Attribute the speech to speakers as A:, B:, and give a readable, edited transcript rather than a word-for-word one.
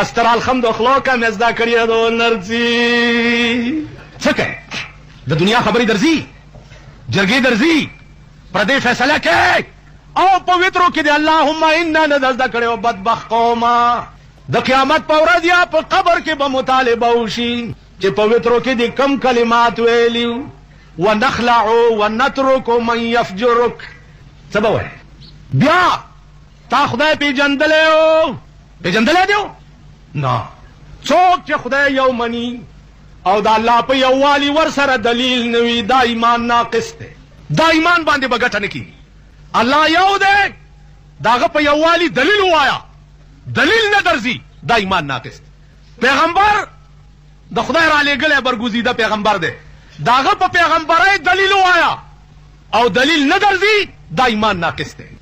A: استر الحمد اخلاق مزدا کړی دو نرسي څکه د دنیا خبري درځي جرګي درځي پردې فیصله کې او پویترو کې دی اللهم انا نزدا کړو بدبخت قومه د قیامت په ورځ یا په قبر کې به مطالبه وشي چې پویترو کې دي کم کلمات ویلیو ونخلع ونترك من يفجرك سبب بیا تا خدای پیجندلې دیو نه څوک چې خدای یو مني او د الله په یووالي ور سره دلیل نوي دا ایمان ناقص دی دا ایمان باندې بغټ نه کی الله یو دی داغه په یووالي دلیل وایا دلیل نه درځي دا ایمان ناقص دی پیغمبر د خدای را لېږلی برګوزیده پیغمبر دی داغه په پیغمبرۍ دلیل وایا او دلیل نه درځي دا ایمان ناقص دی